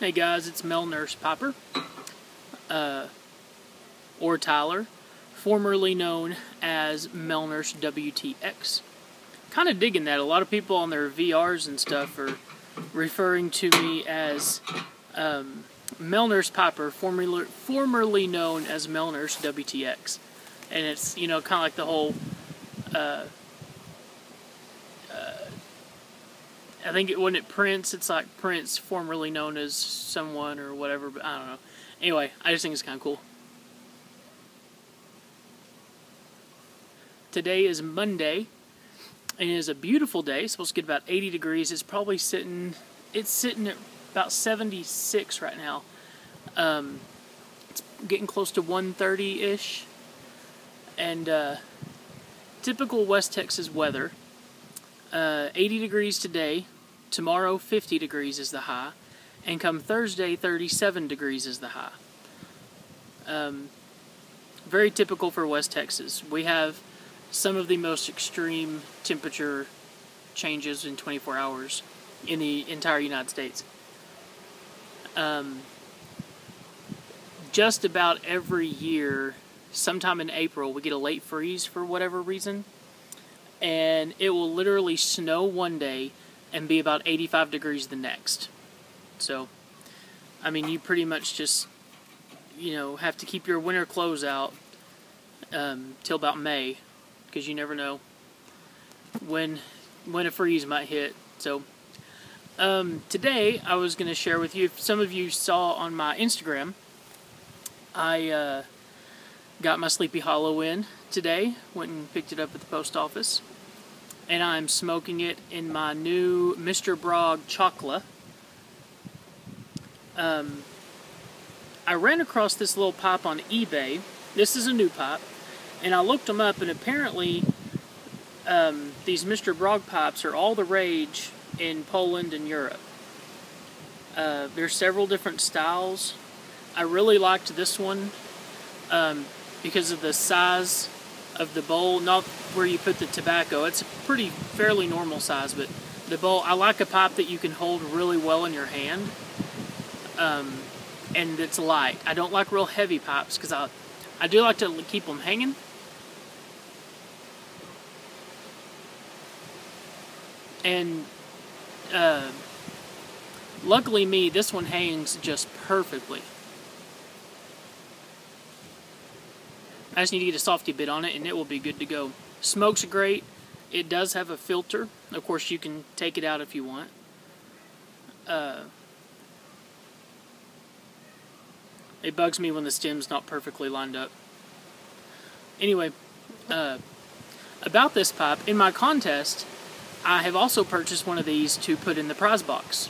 Hey guys, it's Mel Nurse Popper, or Tyler, formerly known as Mel Nurse WTX. Kind of digging that. A lot of people on their VRs and stuff are referring to me as Mel Nurse Popper, formerly known as Mel Nurse WTX. And it's, kind of like the whole, I think when it Prince, it's like Prince, formerly known as someone or whatever, but I don't know. Anyway, I just think it's kind of cool. Today is Monday, and it is a beautiful day. It's supposed to get about 80 degrees. It's probably sitting at about 76 right now. It's getting close to 130-ish. And typical West Texas weather. 80 degrees today. Tomorrow, 50 degrees is the high. And come Thursday, 37 degrees is the high. Very typical for West Texas. We have some of the most extreme temperature changes in 24 hours in the entire United States. Just about every year, sometime in April, we get a late freeze for whatever reason. And it will literally snow one day and be about 85 degrees the next. So, I mean, you pretty much just, have to keep your winter clothes out till about May, because you never know when a freeze might hit. So, today I was going to share with you, if some of you saw on my Instagram, I got my Sleepy Hollow in today, went and picked it up at the post office, and I'm smoking it in my new Mr. Bragg chocolate. I ran across this little pipe on eBay. This is a new pipe, and I looked them up, and apparently these Mr. Bragg pipes are all the rage in Poland and Europe. There's several different styles. I really liked this one because of the size of the bowl, not where you put the tobacco. It's a fairly normal size, but the bowl, I like a pipe that you can hold really well in your hand, and it's light. I don't like real heavy pipes because I do like to keep them hanging. And luckily me, this one hangs just perfectly. I just need to get a softy bit on it, and it will be good to go. Smokes great. It does have a filter. Of course, you can take it out if you want. It bugs me when the stem's not perfectly lined up. Anyway, about this pipe, in my contest, I have also purchased one of these to put in the prize box.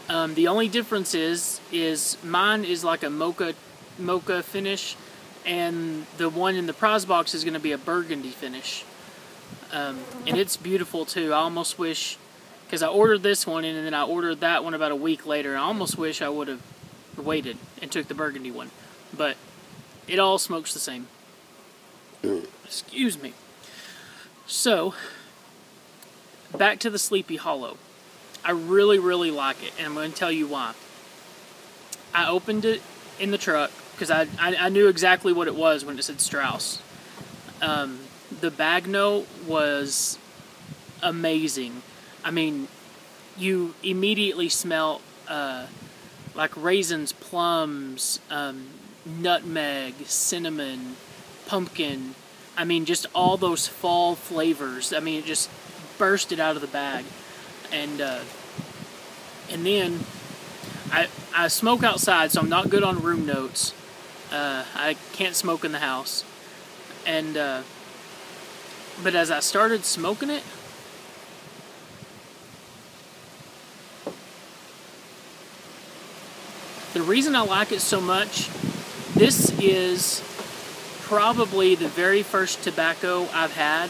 The only difference is mine is like a mocha finish, and the one in the prize box is going to be a burgundy finish. And it's beautiful too. I almost wish, because I ordered this one and then I ordered that one about a week later, I almost wish I would have waited and took the burgundy one. But it all smokes the same. Excuse me. So, back to the Sleepy Hollow. I really, really like it, and I'm going to tell you why. I opened it in the truck, because I knew exactly what it was when it said Strauss. The bag note was amazing. I mean, you immediately smell like raisins, plums, nutmeg, cinnamon, pumpkin. I mean, just all those fall flavors. I mean, it just bursted out of the bag. And then I smoke outside, so I'm not good on room notes. I can't smoke in the house. And but as I started smoking it, the reason I like it so much, this is probably the very first tobacco I've had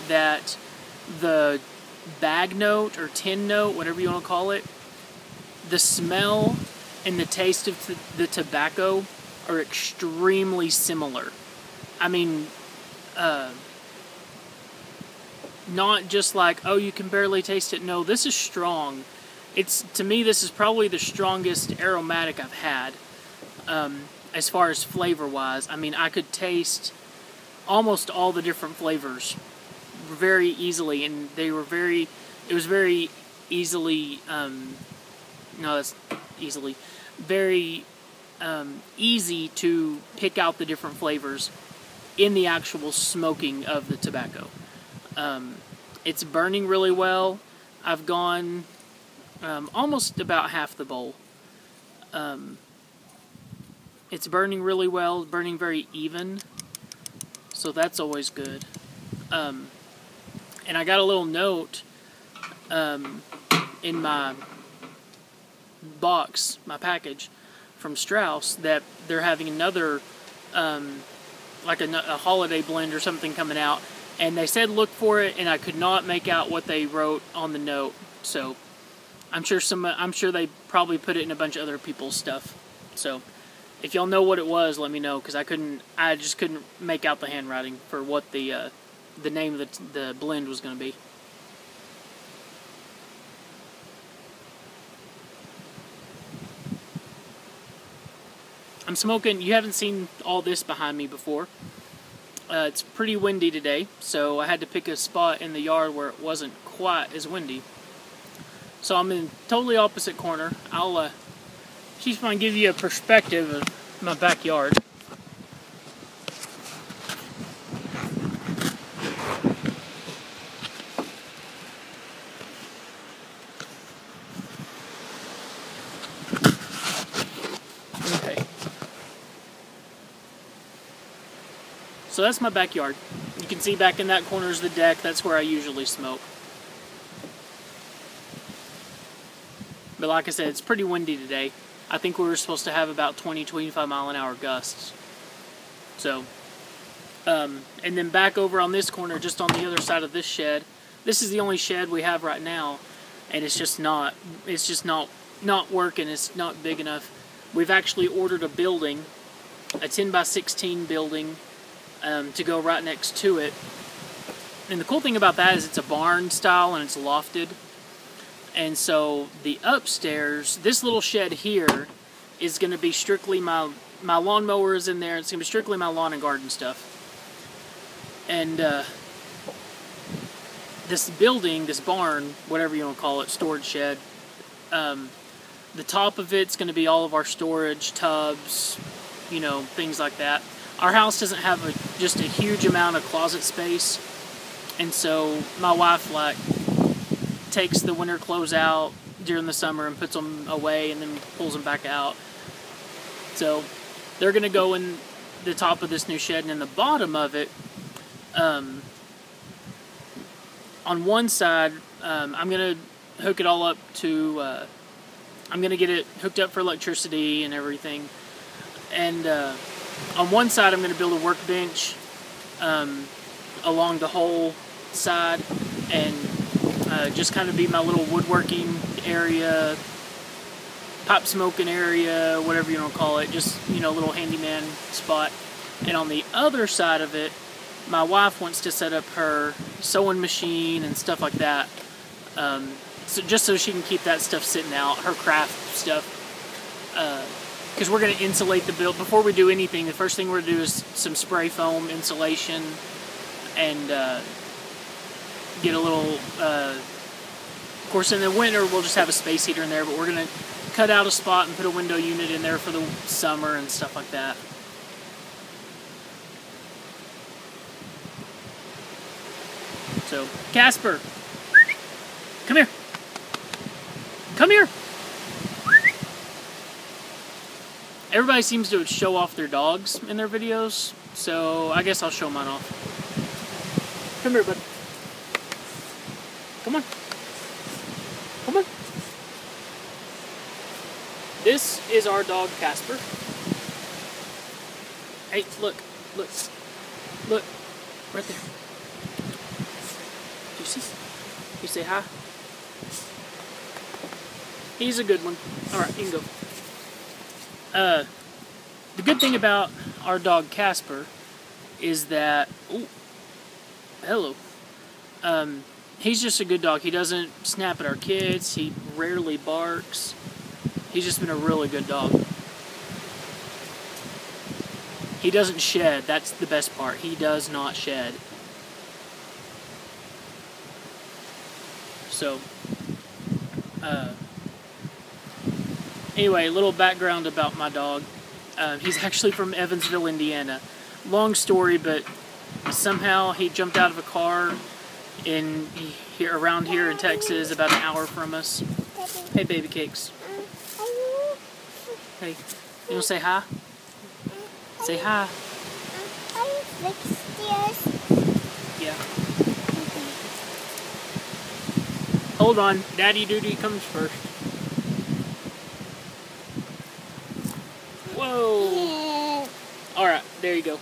that the bag note or tin note, whatever you want to call it, the smell and the taste of the tobacco are extremely similar. I mean, not just like, oh, you can barely taste it. No, this is strong. to me, this is probably the strongest aromatic I've had. As far as flavor-wise, I mean, I could taste almost all the different flavors very easily, and it was very easily, very easy to pick out the different flavors in the actual smoking of the tobacco. It's burning really well. I've gone almost about half the bowl. It's burning really well, burning very even, so that's always good. And I got a little note in my box, my package, from Strauss that they're having another, like a holiday blend or something coming out, and they said look for it, and I could not make out what they wrote on the note. So I'm sure they probably put it in a bunch of other people's stuff. So if y'all know what it was, let me know, because I just couldn't make out the handwriting for what the name of the blend was going to be. I'm smoking. You haven't seen all this behind me before. It's pretty windy today, so I had to pick a spot in the yard where it wasn't quite as windy. So I'm in totally opposite corner. I'll just want to give you a perspective of my backyard. Okay. So that's my backyard. You can see back in that corner is the deck. That's where I usually smoke. But like I said, it's pretty windy today. I think we were supposed to have about 20-25 mile an hour gusts. So, and then back over on this corner, just on the other side of this shed, this is the only shed we have right now, and it's just not working. It's not big enough. We've actually ordered a building, a 10x16 building, to go right next to it. And the cool thing about that is it's a barn style and it's lofted. And so the upstairs, this little shed here, is going to be strictly my lawnmower is in there. It's going to be strictly my lawn and garden stuff. And this building, this barn, whatever you want to call it, storage shed, the top of it's going to be all of our storage, tubs, you know, things like that. Our house doesn't have just a huge amount of closet space, and so my wife takes the winter clothes out during the summer and puts them away and then pulls them back out. So they're going to go in the top of this new shed, and in the bottom of it, on one side, I'm going to hook it all up to, I'm going to get it hooked up for electricity and everything. And on one side, I'm going to build a workbench along the whole side, and just kind of be my little woodworking area, pipe smoking area, whatever you want to call it, just, you know, a little handyman spot. And on the other side of it, my wife wants to set up her sewing machine and stuff like that, so just so she can keep that stuff sitting out, her craft stuff, because we're going to insulate the build. Before we do anything, the first thing we're going to do is some spray foam insulation, and get a little, of course in the winter we'll just have a space heater in there, but we're going to cut out a spot and put a window unit in there for the summer and stuff like that. So, Casper, come here. Come here. Everybody seems to show off their dogs in their videos, so I guess I'll show mine off. Come here, bud. Come on. Come on. This is our dog, Casper. Hey, look. Look. Look. Right there. You see? You say hi? He's a good one. Alright, you can go. The good thing about our dog Casper is that... Ooh, hello. he's just a good dog. He doesn't snap at our kids. He rarely barks. He's just been a really good dog. He doesn't shed. That's the best part. He does not shed. So, anyway, a little background about my dog. He's actually from Evansville, Indiana. Long story, but somehow he jumped out of a car around here in Texas, about an hour from us. Hey, baby cakes. Hey, you want to say hi? Say hi. Yeah. Hold on, Daddy Duty comes first. Whoa! Alright, there you go.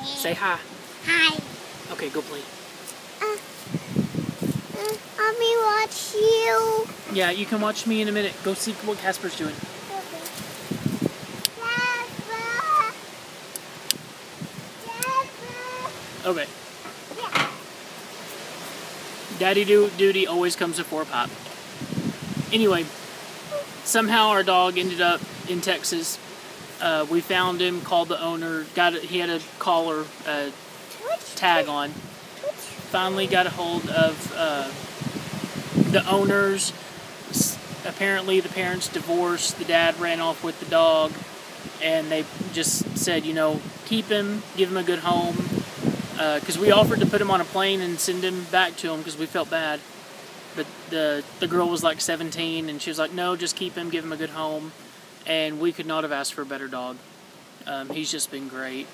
Say hi. Hi. Okay, go play. Let me watch you. Yeah, you can watch me in a minute. Go see what Casper's doing. Okay. Yeah. Daddy Duty always comes before a pop. Anyway, somehow our dog ended up in Texas. We found him, called the owner, he had a collar tag on. Finally got a hold of the owners. Apparently the parents divorced, the dad ran off with the dog, and they just said, you know, keep him, give him a good home. Because we offered to put him on a plane and send him back to him because we felt bad. But the girl was like 17, and she was like, no, just keep him, give him a good home. And we could not have asked for a better dog. He's just been great.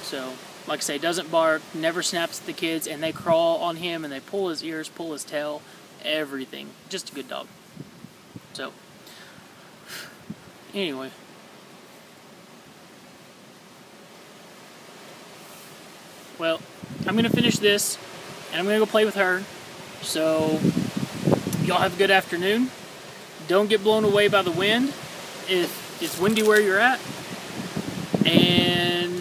So, like I say, doesn't bark, never snaps at the kids, and they crawl on him, and they pull his ears, pull his tail, everything. Just a good dog. So, anyway. Well, I'm going to finish this, and I'm going to go play with her. So, y'all have a good afternoon. Don't get blown away by the wind if it's windy where you're at. And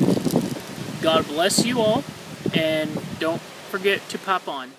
God bless you all. And don't forget to pop on.